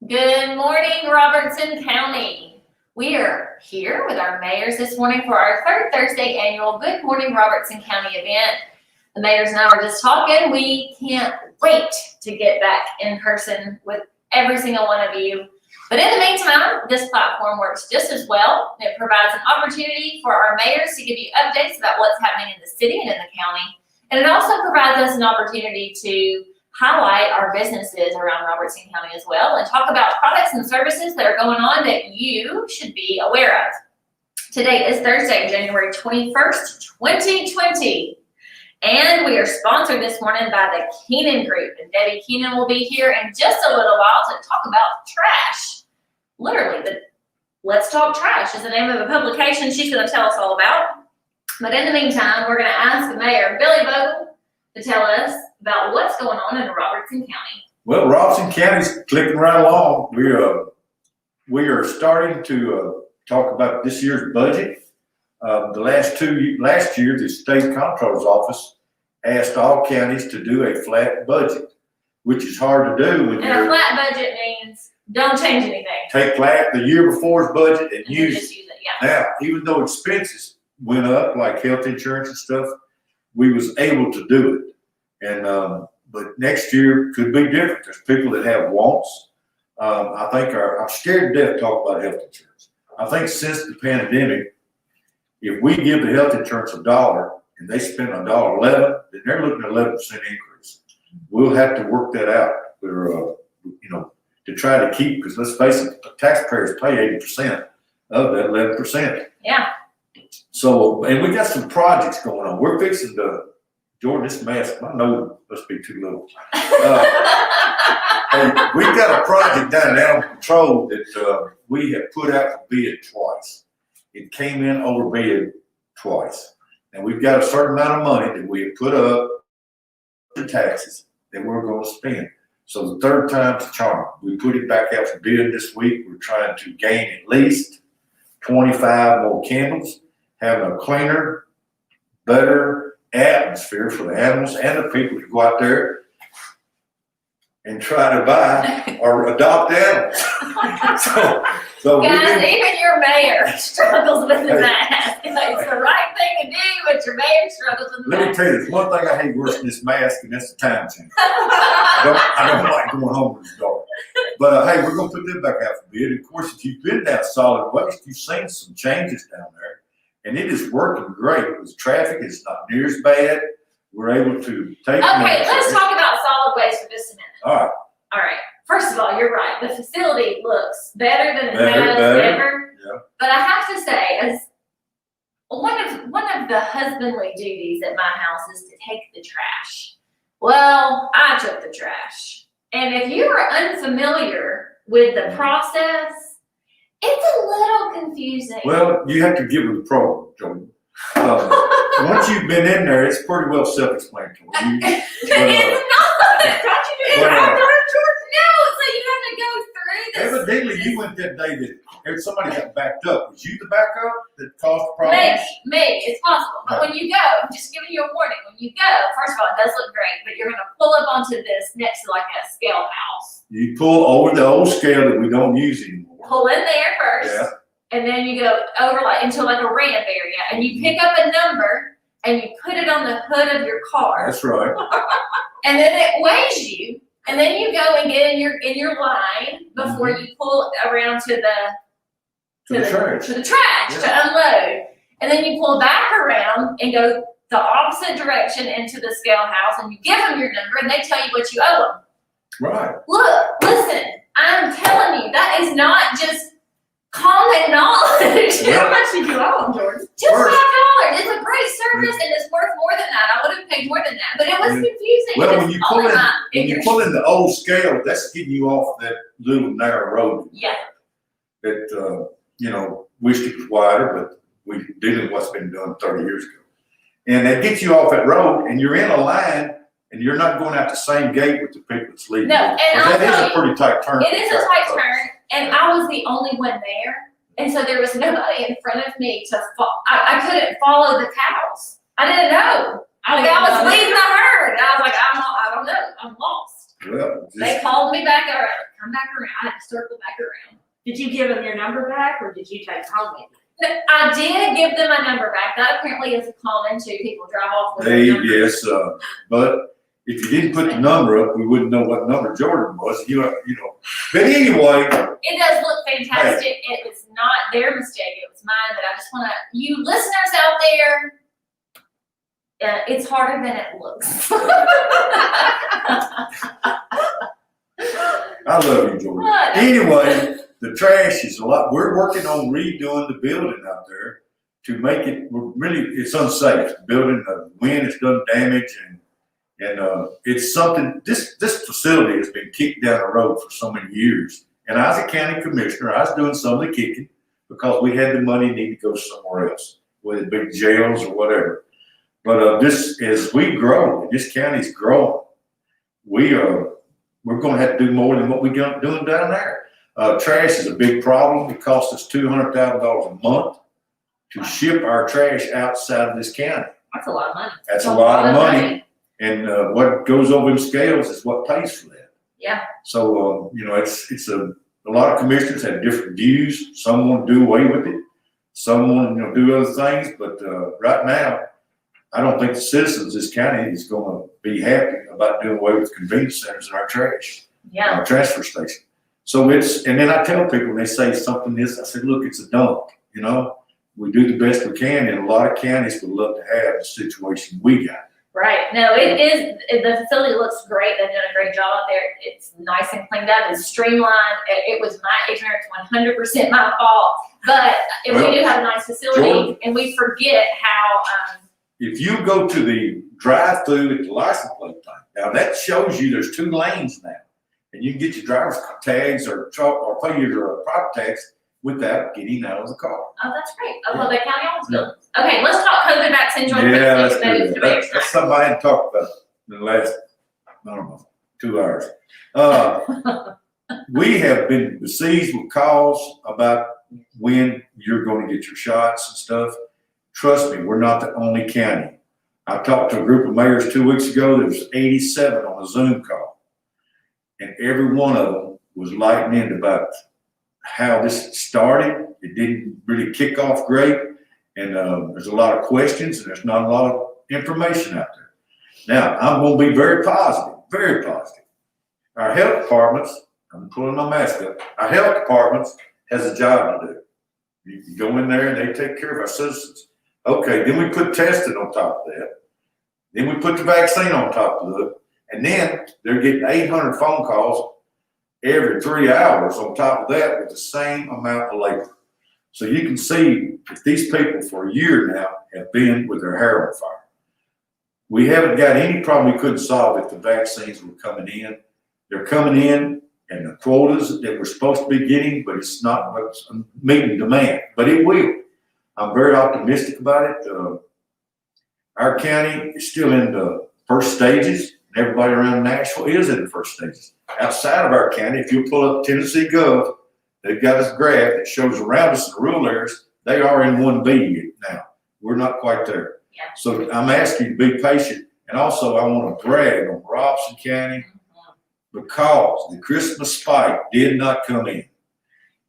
Good morning, Robertson County. We are here with our mayors this morning for our third Thursday annual Good Morning Robertson County event. The mayors and I were just talking. We can't wait to get back in person with every single one of you. But in the meantime, this platform works just as well. It provides an opportunity for our mayors to give you updates about what's happening in the city and in the county. And it also provides us an opportunity to highlight our businesses around Robertson County as well and talk about products and services that are going on that you should be aware of. Today is Thursday, January 21st, 2020. And we are sponsored this morning by the Keenan Group. And Debbie Keenan will be here in just a little while to talk about trash. Literally, the Let's Talk Trash is the name of the publication she's going to tell us all about. But in the meantime, we're going to ask Mayor Billy Vogel to tell us about what's going on in Robertson County. Well, Robertson County's clicking right along. We are starting to talk about this year's budget. Last year, the state comptroller's office asked all counties to do a flat budget, which is hard to do. And a flat budget means don't change anything. Take flat the year before's budget and use it. Yeah. Now, even though expenses went up, like health insurance and stuff, we was able to do it. And but next year could be different. There's people that have wants. I think I'm scared to death to talk about health insurance. I think since the pandemic, if we give the health insurance $1 and they spend $1.11, then they're looking at 11% increase. We'll have to work that out for to try to keep, because let's face it, taxpayers pay 80% of that 11%. Yeah. So, and we got some projects going on. We're fixing to, Jordan, this mask, my nose must be too little. Hey, we've got a project down in Animal Control that we have put out for bid twice. It came in over bid twice. And we've got a certain amount of money that we have put up the taxes that we're going to spend. So the third time's the charm. We put it back out for bid this week. We're trying to gain at least 25 more candles, having a cleaner, better atmosphere for the animals and the people to go out there and try to buy or adopt animals. so Guys, even your mayor struggles with the mask. It's the right thing to do, but your mayor struggles with the mask. Let me tell you, there's one thing I hate worse than this mask, and that's the time change. I don't like going home when it's dark. But hey, we're going to put that back out for bid. Of course, if you've been down solid waste, you've seen some changes down there. And it is working great. With traffic, it's not near as bad. We're able to take. Okay, let's talk about solid waste for just a minute. All right. First of all, you're right. The facility looks better than it has ever. Yeah. But I have to say, as one of the husbandly duties at my house is to take the trash. Well, I took the trash. And if you are unfamiliar with the process, it's a little confusing. Well, you have to get with the program, Jordan. Once you've been in there, it's pretty well self-explanatory. It's not. Don't you do that? No, so you have to go through this. Evidently, you went that day that somebody got backed up. Was you the backup that caused the problem? Maybe. It's possible. But when you go, I'm just giving you a warning. When you go, first of all, it does look great, but you're going to pull up onto this next to like a scale house. You pull over the old scale that we don't use anymore. Pull in there first. Yeah. And then you go over into like a ramp area, and you pick up a number, and you put it on the hood of your car. That's right. And then it weighs you, and then you go and get in your line before you pull around to the trash Yeah. to unload. And then you pull back around and go the opposite direction into the scale house, and you give them your number, and they tell you what you owe them. Right. Look, listen, I'm telling you, that is not just common knowledge. How much did you owe them, Jordan? Just $5. It's a great service, and it's worth more than that. I would have paid more than that, but it was confusing. Well, when you pull in the old scale, that's getting you off that little narrow road. Yeah. That wished it was wider, but we did what's been done 30 years ago. And that gets you off that road, and you're in a line, and you're not going out the same gate with the people that's leaving. No, and that is a pretty tight turn. It is a tight turn, and I was the only one there, and so there was nobody in front of me to I couldn't follow the cows. I didn't know. I was leading the herd. I was like, I don't know. I'm lost. Well, They just, called me back around, come back around, I had to circle back around. Did you give them your number back or did you take it home with you? I did give them my number back. That apparently is a common too. People drive off with their they, number. yes, but if you didn't put the number up, we wouldn't know what number Jordan was, you know. But anyway, It does look fantastic. It was not their mistake. It was mine. But I just want to, you listeners out there, it's harder than it looks. I love you, Jordan. What? Anyway, the trash is a lot. We're working on redoing the building out there to make it it's unsafe. The building, the wind has done damage and it's something, this facility has been kicked down the road for so many years. And I was a county commissioner, I was doing some of the kicking because we had the money need to go somewhere else, whether it be jails or whatever. But as we grow, this county's growing, we're gonna have to do more than what we're doing down there. Trash is a big problem. It costs us $200,000 a month to ship our trash outside of this county. That's a lot of money. That's a lot of money. And what goes over in scales is what pays for that. Yeah. So, it's a lot of commissioners have different views. Some want to do away with it. Some want to do other things. But right now, I don't think the citizens of this county is going to be happy about doing away with convenience centers and our trash, Yeah. our transfer station. So and then I tell people when they say something this, I said, look, it's a dump. We do the best we can, and a lot of counties would love to have the situation we got. Right. No, it is. The facility looks great. They've done a great job out there. It's nice and cleaned up and streamlined. It was my ignorance, 100% my fault. But we do have a nice facility, Jordan, and we forget how. If you go to the drive-through at the license plate thing, now that shows you there's 2 lanes now, and you can get your driver's tags or pay your property tax without getting out of the car. Oh, that's great. Lubbock County almost buildings. Okay, let's talk COVID vaccine joint. Yeah, let's do that. That's something I hadn't talked about in the last, I don't know, 2 hours. We have been besieged with calls about when you're going to get your shots and stuff. Trust me, we're not the only county. I talked to a group of mayors 2 weeks ago. There was 87 on a Zoom call. And every one of them was lighting in about how this started. It didn't really kick off great. And there's a lot of questions and there's not a lot of information out there. Now, I'm going to be very positive, very positive. Our health departments, I'm pulling my mask up, our health departments has a job to do. You go in there and they take care of our citizens. Okay, then we put testing on top of that. Then we put the vaccine on top of it. And then they're getting 800 phone calls every 3 hours on top of that with the same amount of labor. So you can see that these people for a year now have been with their hair on fire. We haven't got any problem we couldn't solve if the vaccines were coming in. They're coming in and the quotas that we're supposed to be getting, but it's not what's meeting demand, but it will. I'm very optimistic about it. Our county is still in the first stages. And everybody around Nashville is in the first stages. Outside of our county, if you pull up Tennessee Gov, they've got this graph that shows around us in the rural areas, they are in 1B now. We're not quite there. Yeah. So I'm asking you to be patient. And also I want to brag on Robertson County because the Christmas spike did not come in.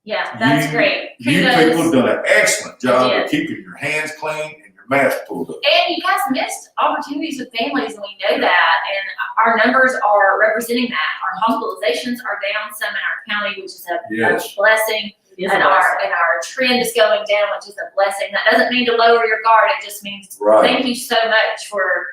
Yeah, that's great. You Kudos. people have done an excellent job You of keeping your hands clean and your mask pulled up. And you guys missed opportunities with families, and we know that. And our numbers are representing that. Our hospitalizations are down some in our county, which is a blessing. It is And a blessing. our trend is going down, which is a blessing. That doesn't mean to lower your guard. It just means thank you so much for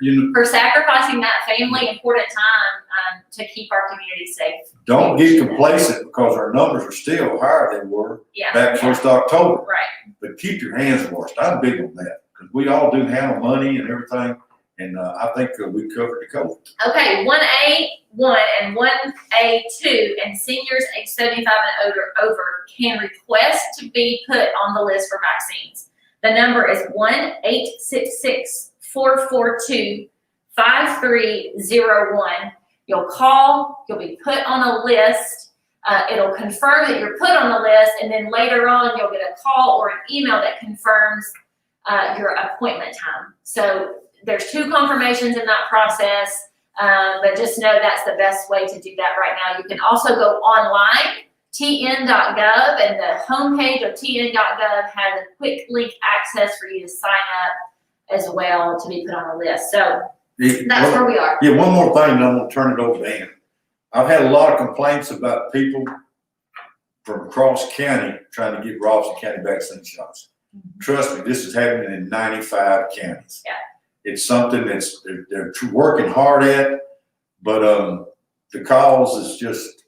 sacrificing that family important time to keep our community safe. Don't get complacent because our numbers are still higher than they were back 1st October. Right. But keep your hands washed. I'm big on that because we all do handle money and everything. And I think we covered the COVID. Okay, 1A1 and 1A2 and seniors age 75 and over can request to be put on the list for vaccines. The number is 1-866-442-5301. You'll call, you'll be put on a list. It'll confirm that you're put on the list, and then later on you'll get a call or an email that confirms your appointment time. So there's 2 confirmations in that process. But just know that's the best way to do that right now. You can also go online, tn.gov, and the homepage of tn.gov has a quick link access for you to sign up as well to be put on a list. So that's where we are. Yeah, one more thing, and I'm gonna turn it over to Ann. I've had a lot of complaints about people from across county trying to get Robertson County vaccine shots. Trust me, this is happening in 95 counties. Yeah. It's something that's, they're working hard at, but, the cause is just,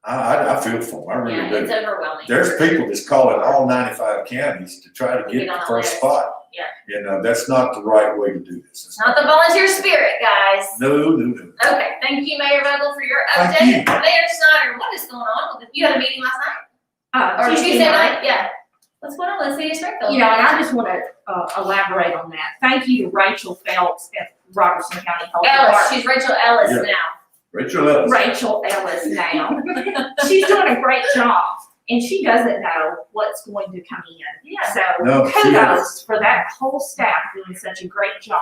I feel for them, I really Yeah, do. it's overwhelming. There's people that's calling all 95 counties to try to Get get on the the first list. spot. Yeah. And, that's not the right way to do this. It's not the volunteer spirit, guys. No. Okay, thank you, Mayor Vogel, for your Thank update. you. Mayor Snyder, what is going on? You had a meeting last night? Or Tuesday night? Yeah. What's going on with the city of Springfield? You know, and I just want to elaborate on that. Thank you to Rachel Phelps at Robertson County Health Ellis, Department. she's Rachel Ellis Yeah. now. Rachel Ellis. Rachel Ellis now. She's doing a great job, and she doesn't know what's going to come in. Yeah. So No, she kudos for that whole staff doing such a great job.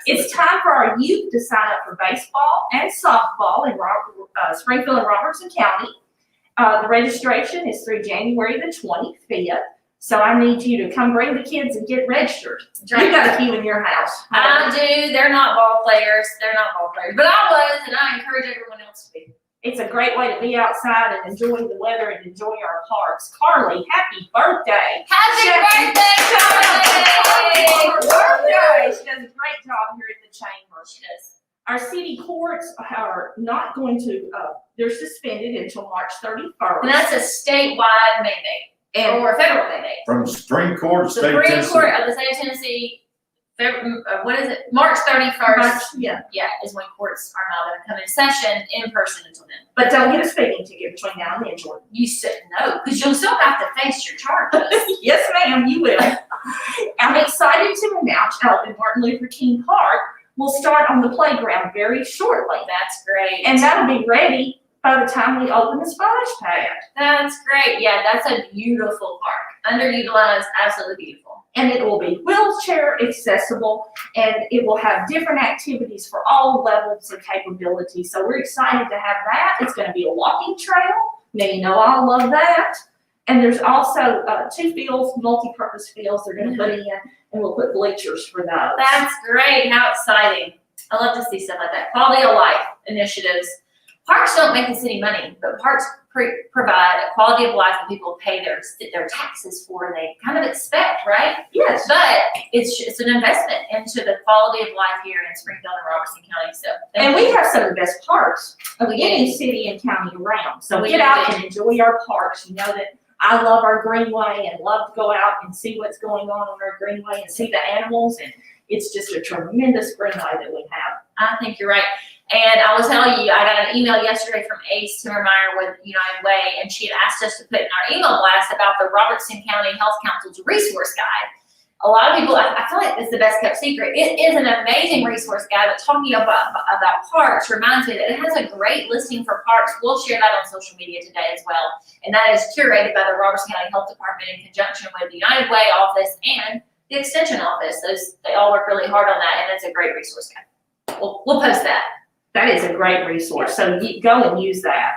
It's time for our youth to sign up for baseball and softball in Springfield and Robertson County. The registration is through January the 25th. So I need you to come bring the kids and get registered. You got a few in your house. I do. They're not ball players. But I was, and I encourage everyone else to be. It's a great way to be outside and enjoy the weather and enjoy our parks. Carly, happy birthday. Happy Happy birthday, birthday. She does a great job here at the chamber. She does. Our city courts are not going to, they're suspended until March 31st. And that's a statewide mandate, And or a federal mandate. From the Supreme Court of The State of Supreme Tennessee. Court of the state of Tennessee, what is it? March 31st. yeah, Yeah, is when courts are not going to come in session in person until then. but don't get a speeding ticket between now and then, Jordan. You said no, because you'll still have to face your charges. Yes, ma'am, you will. I'm excited to announce in Martin Luther King Park will start on the playground very shortly. That's great. And that'll be ready by the time we open the splash pad. That's great. Yeah, that's a beautiful park. Underutilized, absolutely beautiful. And it will be wheelchair accessible, and it will have different activities for all levels of capability. So we're excited to have that. It's going to be a walking trail. Now, you know I love that. And there's also 2 fields, multi-purpose fields they're going to put in, and we'll put bleachers for those. That's great. How exciting. I love to see stuff like that. Quality of life initiatives. Parks don't make the city money, but parks provide a quality of life that people pay their taxes for, and they kind of expect, right? Yes. But it's an investment into the quality of life here in Springfield and Robertson County. So And we have some of the best parks of We any do. city and county around. So We get out do. and enjoy our parks. You know that I love our greenway and love to go out and see what's going on our greenway and see the animals. And it's just a tremendous greenway that we have. I think you're right. And I will tell you, I got an email yesterday from Ace Timmermeyer with United Way, and she had asked us to put in our email blast about the Robertson County Health Council's resource guide. A lot of people, I feel like it's the best kept secret. It is an amazing resource guide, but talking about parks reminds me that it has a great listing for parks. We'll share that on social media today as well. And that is curated by the Robertson County Health Department in conjunction with the United Way office and the Extension office. They all work really hard on that, and it's a great resource guide. We'll post that. That is a great resource. So go and use that.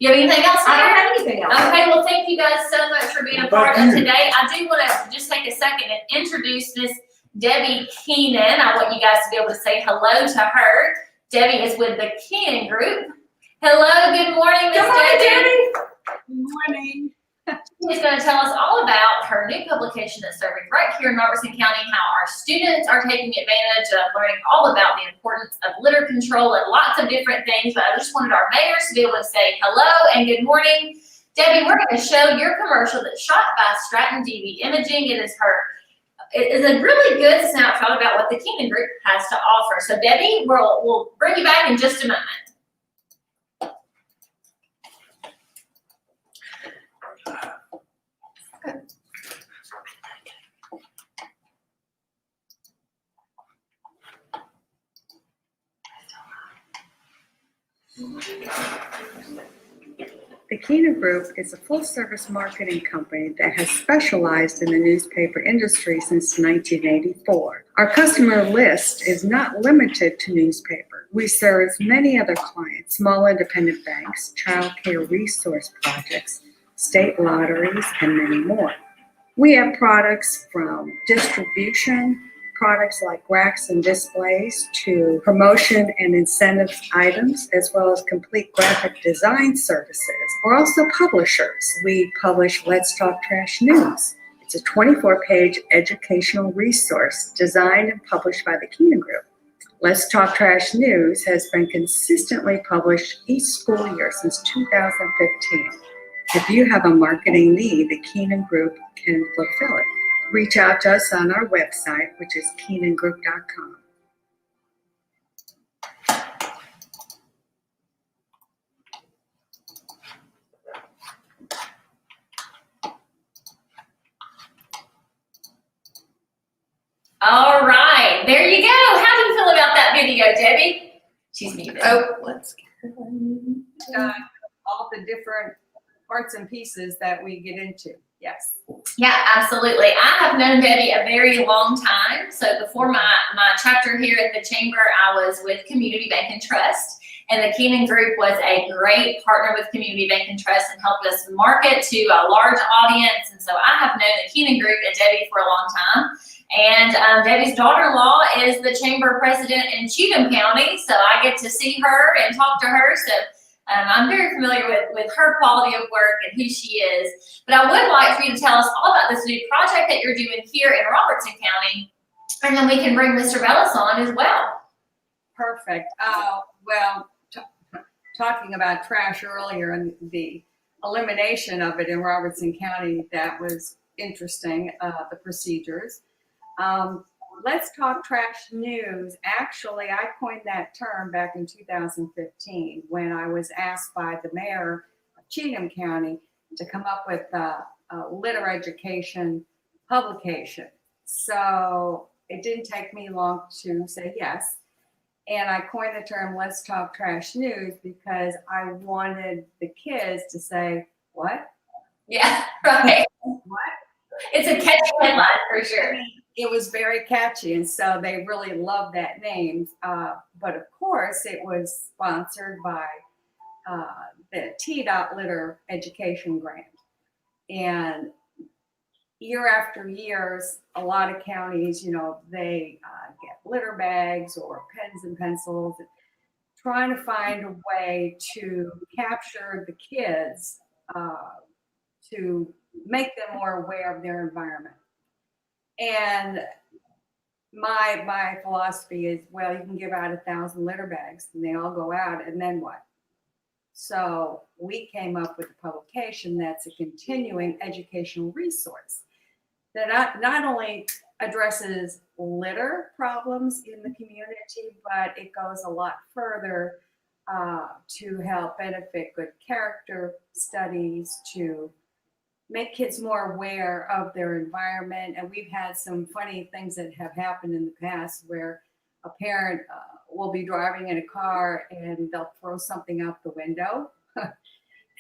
You have anything else? I don't Sarah? have anything else. Okay, well, thank you guys so much for being a Well, part thank of you. today. I do want to just take a second and introduce Miss Debbie Keenan. I want you guys to be able to say hello to her. Debbie is with the Keenan Group. Hello, good morning, Miss Good morning, Debbie. Good morning. She's going to tell us all about her new publication that's serving right here in Robertson County, how our students are taking advantage of learning all about the importance of litter control and lots of different things. But I just wanted our mayors to be able to say hello and good morning. Debbie, we're going to show your commercial that's shot by Stratton TV Imaging. It is a really good snapshot about what the Keenan Group has to offer. So Debbie, we'll bring you back in just a moment. The Keenan Group is a full-service marketing company that has specialized in the newspaper industry since 1984. Our customer list is not limited to newspaper. We serve many other clients, small independent banks, child care resource projects, state lotteries, and many more. We have products from distribution, products like racks and displays, to promotion and incentive items, as well as complete graphic design services. We're also publishers. We publish Let's Talk Trash News. It's a 24-page educational resource designed and published by the Keenan Group. Let's Talk Trash News has been consistently published each school year since 2015. If you have a marketing need, the Keenan Group can fulfill it. Reach out to us on our website, which is keenangroup.com. All right, there you go. How do you feel about that video, Debbie? She's muted. Oh, let's get her unmuted. All the different parts and pieces that we get into. Yes. Yeah, absolutely. I have known Debbie a very long time. So before my chapter here at the Chamber, I was with Community Bank and Trust. And the Keenan Group was a great partner with Community Bank and Trust and helped us market to a large audience. And so I have known the Keenan Group and Debbie for a long time. And Debbie's daughter-in-law is the Chamber President in Cheatham County. So I get to see her and talk to her. So I'm very familiar with her quality of work and who she is. But I would like for you to tell us all about this new project that you're doing here in Robertson County. And then we can bring Mr. Bellis on as well. Perfect. Well, talking about trash earlier and the elimination of it in Robertson County, that was interesting, the procedures. Let's Talk Trash News. Actually, I coined that term back in 2015 when I was asked by the mayor of Cheatham County to come up with a litter education publication. So it didn't take me long to say yes. And I coined the term Let's Talk Trash News because I wanted the kids to say, what? Yeah, right. What? It's a catchy headline for sure. It was very catchy, and so they really loved that name. But of course, it was sponsored by the T-Dot Litter Education Grant. And year after years, a lot of counties, they get litter bags or pens and pencils, trying to find a way to capture the kids to make them more aware of their environment. And my philosophy is, well, you can give out 1,000 litter bags and they all go out, and then what? So we came up with a publication that's a continuing educational resource that not only addresses litter problems in the community, but it goes a lot further to help benefit good character studies, to make kids more aware of their environment. And we've had some funny things that have happened in the past where a parent will be driving in a car and they'll throw something out the window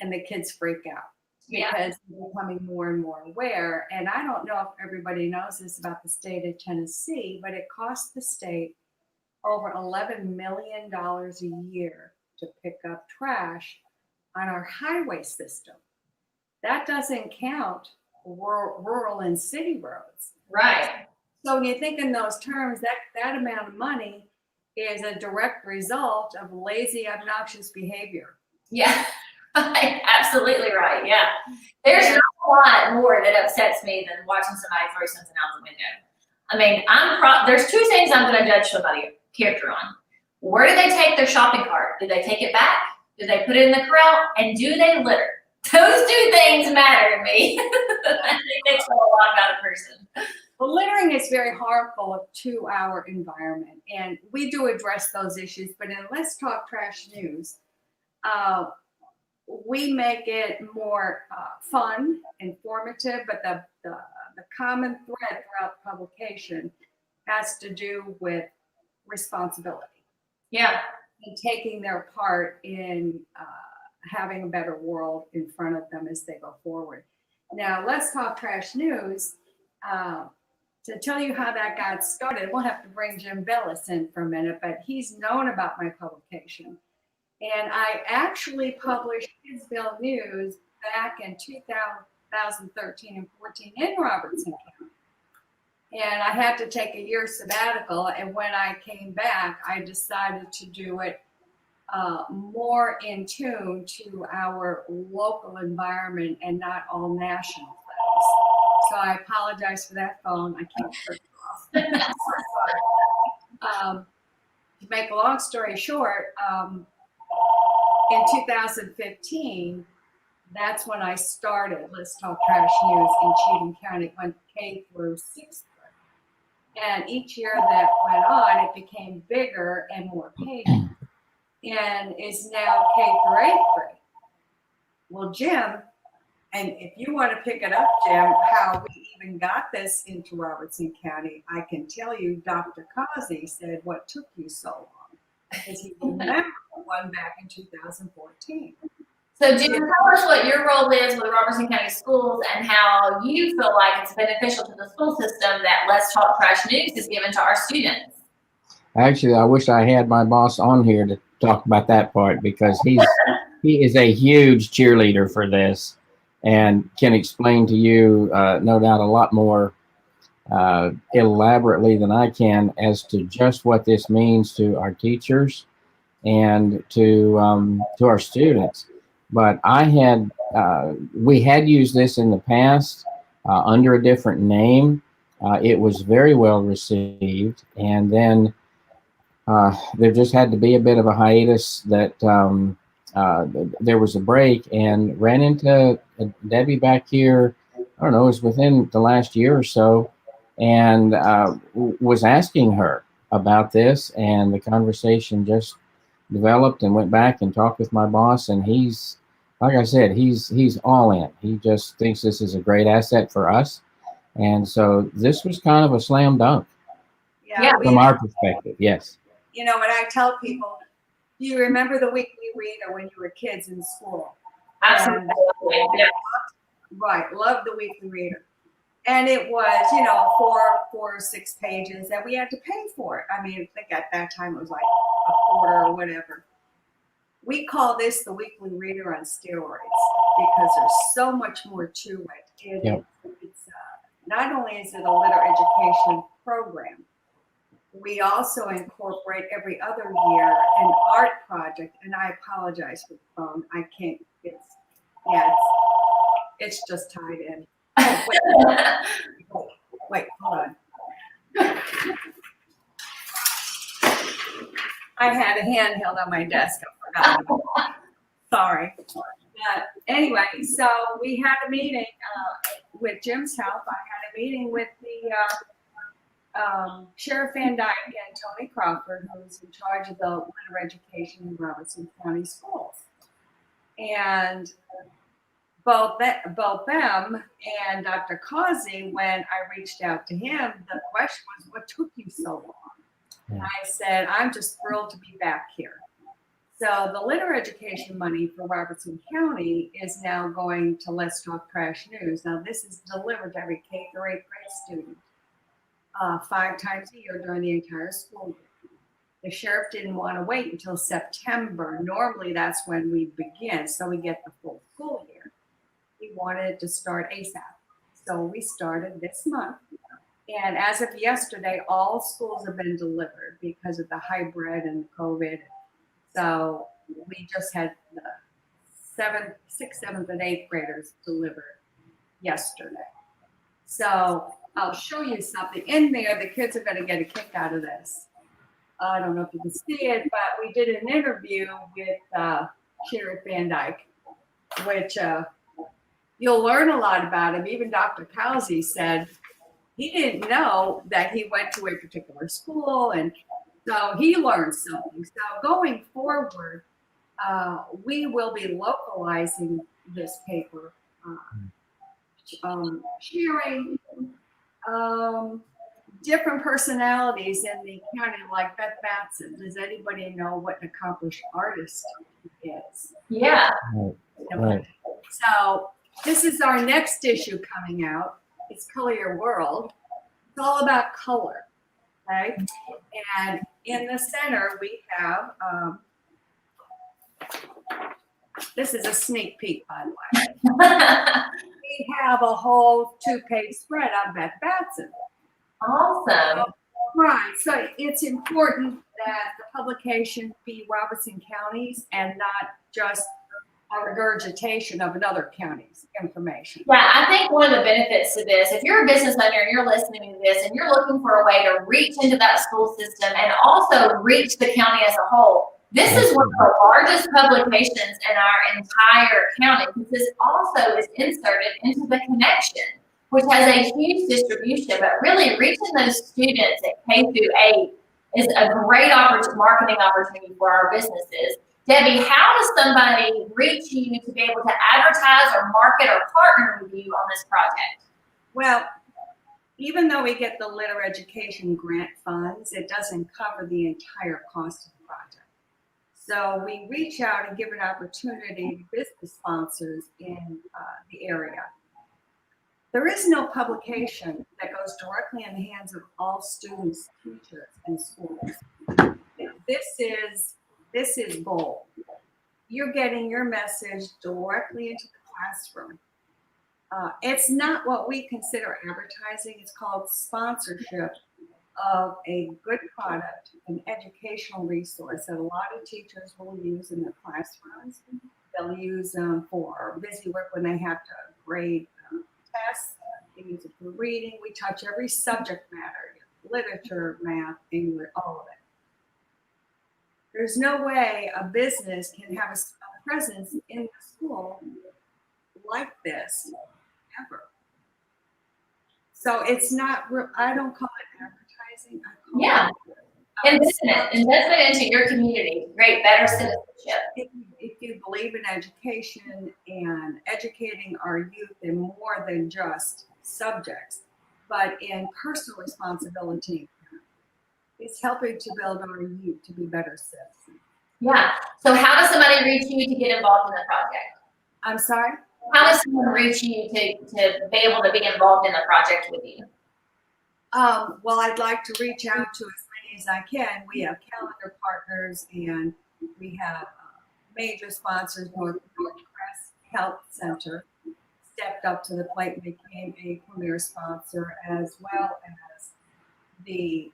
and the kids freak out because they're becoming more and more aware. And I don't know if everybody knows this about the state of Tennessee, but it costs the state over $11 million a year to pick up trash on our highway system. That doesn't count rural and city roads. Right. So when you think in those terms, that amount of money is a direct result of lazy, obnoxious behavior. Yeah, absolutely right. Yeah. There's not a lot more that upsets me than watching somebody throw something out the window. I mean, there's two things I'm going to judge somebody's character on. Where do they take their shopping cart? Do they take it back? Do they put it in the corral? And do they litter? Those two things matter to me. I think they tell a lot about a person. Well, littering is very harmful to our environment, and we do address those issues. But in Let's Talk Trash News, we make it more fun, informative, but the common thread throughout the publication has to do with responsibility. Yeah. And taking their part in having a better world in front of them as they go forward. Now, Let's Talk Trash News to tell you how that got started, we'll have to bring Jim Bellis in for a minute, but he's known about my publication. And I actually published Kidsville News back in 2013 and 14 in Robertson County. And I had to take a year sabbatical. And when I came back, I decided to do it more in tune to our local environment and not all national things. So I apologize for that phone. I can't turn it off. To make a long story short, in 2015, that's when I started Let's Talk Trash News in Cheatham County. It went K through 6th grade. And each year that went on, it became bigger and more pages, and is now K through 8th grade. Well, Jim, and if you want to pick it up, Jim, how we even got this into Robertson County, I can tell you Dr. Causey said, "What took you so long?" Because he remembered one back in 2014. So Jim, tell us what your role is with Robertson County Schools and how you feel like it's beneficial to the school system that Let's Talk Trash News is given to our students. Actually, I wish I had my boss on here to talk about that part, because he is a huge cheerleader for this and can explain to you, no doubt, a lot more elaborately than I can as to just what this means to our teachers and to our students. But we had used this in the past under a different name. It was very well received, and then there just had to be a bit of a hiatus. That there was a break, and ran into Debbie back here. I don't know, it was within the last year or so, and was asking her about this, and the conversation just developed and went back and talked with my boss, and he's, like I said, he's all in. He just thinks this is a great asset for us, and so this was kind of a slam dunk from our perspective. Yes. You know what I tell people? Do you remember the Weekly Reader when you were kids in school? Absolutely. Yeah. Right, love the Weekly Reader. And it was, 4 or 6 pages, and we had to pay for it. I mean, I think at that time it was like a quarter or whatever. We call this the Weekly Reader on steroids because there's so much more to it. It's not only is it a litter education program, we also incorporate every other year an art project. And I apologize for the phone. I can't. It's just tied in. Oh, wait, hold on. I had a handheld on my desk. I forgot. Sorry. Anyway, so we had a meeting with Jim's help. I had a meeting with the Sheriff Van Dyke and Tony Crawford, who's in charge of the litter education in Robertson County Schools. And both them and Dr. Causey, when I reached out to him, the question was, what took you so long? And I said, I'm just thrilled to be back here. So the litter education money for Robertson County is now going to Let's Talk Trash News. Now, this is delivered to every K through 8th grade student 5 times a year during the entire school year. The sheriff didn't want to wait until September. Normally, that's when we begin, so we get the full school year. He wanted to start ASAP. So we started this month. And as of yesterday, all schools have been delivered because of the hybrid and COVID. So we just had the 6th, 7th, and 8th graders delivered yesterday. So I'll show you something in there. The kids are going to get a kick out of this. I don't know if you can see it, but we did an interview with Sheriff Van Dyke, which you'll learn a lot about him. Even Dr. Causey said he didn't know that he went to a particular school, and so he learned something. So going forward, we will be localizing this paper, sharing different personalities in the county, like Beth Batson. Does anybody know what an accomplished artist is? Yeah. Right. So this is our next issue coming out. It's Color Your World. It's all about color, okay? And in the center, we have, this is a sneak peek, by the way. We have a whole 2-page spread on Beth Batson. Awesome. Right, so it's important that the publication be Robertson County's and not just a regurgitation of another county's information. Yeah, I think one of the benefits to this, if you're a business owner and you're listening to this and you're looking for a way to reach into that school system and also reach the county as a whole, this is one of the largest publications in our entire county, because this also is inserted into the Connection, which has a huge distribution, but really reaching those students at K through 8 is a great marketing opportunity for our businesses. Debbie, how does somebody reach you to be able to advertise or market or partner with you on this project? Well, even though we get the Litter Education Grant funds, it doesn't cover the entire cost of the project. So we reach out and give an opportunity to business sponsors in the area. There is no publication that goes directly in the hands of all students, teachers, and schools. This is gold. You're getting your message directly into the classroom. It's not what we consider advertising. It's called sponsorship of a good product, an educational resource that a lot of teachers will use in their classrooms. They'll use them for busy work when they have to grade tests. They use it for reading. We touch every subject matter, literature, math, English, all of it. There's no way a business can have a presence in the school like this ever. So it's not, I don't call it advertising. I call it Investment into your community. Great, better citizenship. If you believe in education and educating our youth in more than just subjects, but in personal responsibility, it's helping to build our youth to be better citizens. Yeah. So how does somebody reach you to get involved in the project? I'm sorry? How does someone reach you to be able to be involved in the project with you? Well, I'd like to reach out to as many as I can. We have calendar partners and we have major sponsors. Northwest Health Center stepped up to the plate and became a premier sponsor, as well as the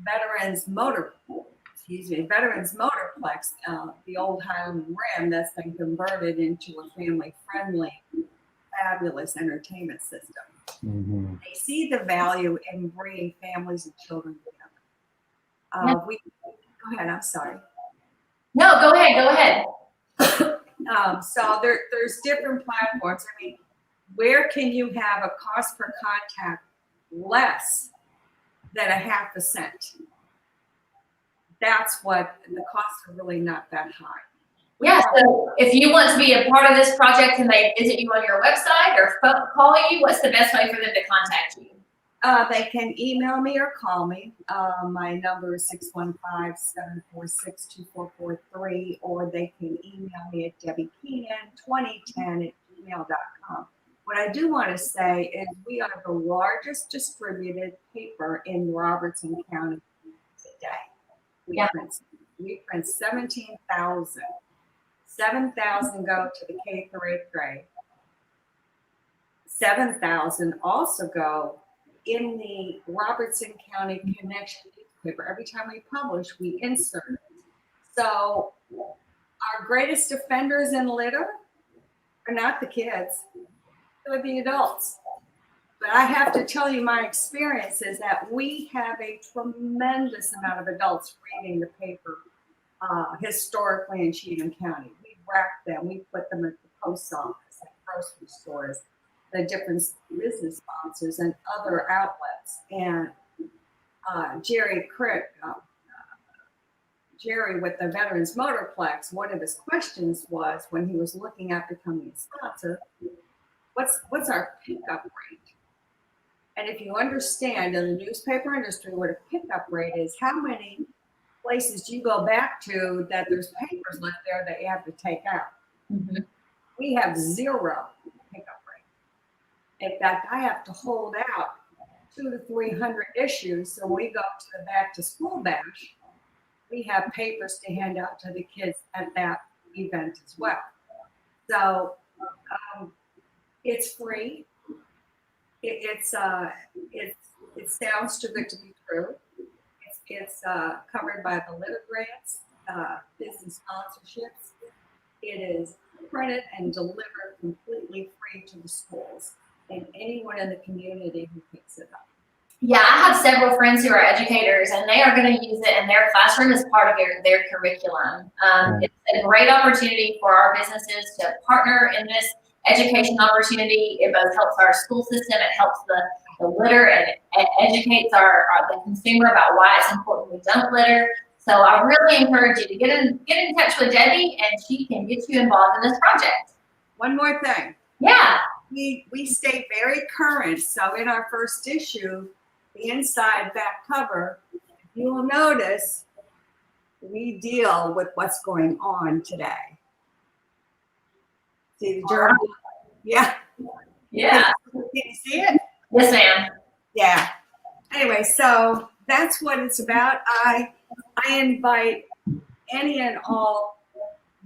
Veterans Motorplex, the old Highland Rim that's been converted into a family-friendly, fabulous entertainment system. Mm-hmm. They see the value in bringing families and children together. Go ahead, I'm sorry. No, go ahead. So there's different platforms. I mean, where can you have a cost per contact less than a half a cent? That's what the costs are really not that high. Yeah, so if you want to be a part of this project and they visit you on your website or call you, what's the best way for them to contact you? They can email me or call me. My number is 615-746-2443, or they can email me at debbiekeenan2010@gmail.com. What I do want to say is we are the largest distributed paper in Robertson County today. We print 17,000. 7,000 go to the K through 8th grade. 7,000 also go in the Robertson County Connection newspaper. Every time we publish, we insert it. So our greatest offenders in litter are not the kids, they're the adults. But I have to tell you, my experience is that we have a tremendous amount of adults reading the paper historically in Cheatham County. We wrap them, we put them at the post office, at grocery stores, the different business sponsors and other outlets. And Jerry Crick, Jerry with the Veterans Motorplex, one of his questions was when he was looking at becoming a sponsor, what's our pickup rate? And if you understand in the newspaper industry what a pickup rate is, how many places do you go back to that there's papers left there that you have to take out? Mm-hmm. We have 0 pickup rate. In fact, I have to hold out 200 to 300 issues. So when we go to the back to school bash, we have papers to hand out to the kids at that event as well. So it's free. It sounds too good to be true. It's covered by the litter grants, business sponsorships. It is printed and delivered completely free to the schools and anyone in the community who picks it up. Yeah, I have several friends who are educators, and they are going to use it in their classroom as part of their curriculum. It's a great opportunity for our businesses to partner in this education opportunity. It both helps our school system, it helps the litter, and it educates the consumer about why it's important we don't litter. So I really encourage you to get in touch with Debbie, and she can get you involved in this project. One more thing. Yeah. We stay very current. So in our first issue, the inside back cover, you will notice we deal with what's going on today. See the journal? Yeah. Yeah. Can you see it? Yes, ma'am. Yeah. Anyway, so that's what it's about. I invite any and all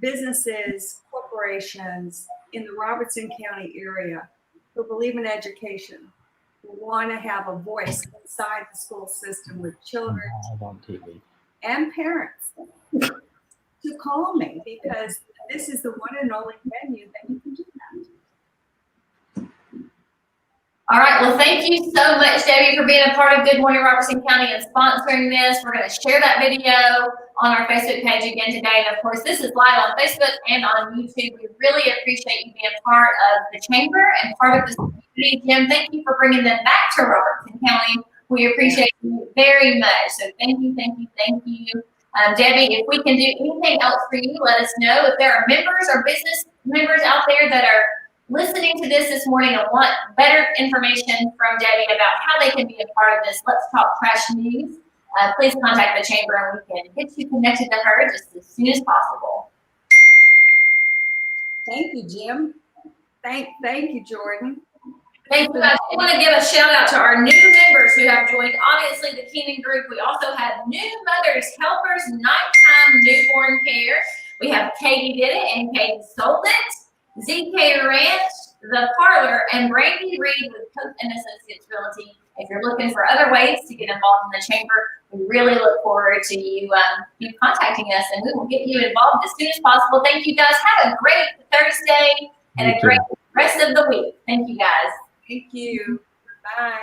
businesses, corporations in the Robertson County area who believe in education, who want to have a voice inside the school system with children On TV. and parents to call me, because this is the one and only venue that you can do that. All right. Well, thank you so much, Debbie, for being a part of Good Morning Robertson County and sponsoring this. We're going to share that video on our Facebook page again today. And of course, this is live on Facebook and on YouTube. We really appreciate you being part of the chamber and part of this community. Jim, thank you for bringing them back to Robertson County. We appreciate you very much. So thank you, thank you, thank you. Debbie, if we can do anything else for you, let us know. If there are members or business members out there that are listening to this morning and want better information from Debbie about how they can be a part of this Let's Talk Trash News, please contact the chamber and we can get you connected to her just as soon as possible. Thank you, Jim. Thank you, Jordan. Thank you. I want to give a shout out to our new members who have joined. Obviously, the Keenan group. We also have new mothers, helpers, nighttime newborn care. We have Katie Did It and Katie Sold It. ZK Ranch, The Parlor, and Brandy Reed with Cook and Associates Realty. If you're looking for other ways to get involved in the chamber, we really look forward to you contacting us, and we will get you involved as soon as possible. Thank you guys. Have a great Thursday and a great rest of the week. Thank you guys. Thank you. Bye.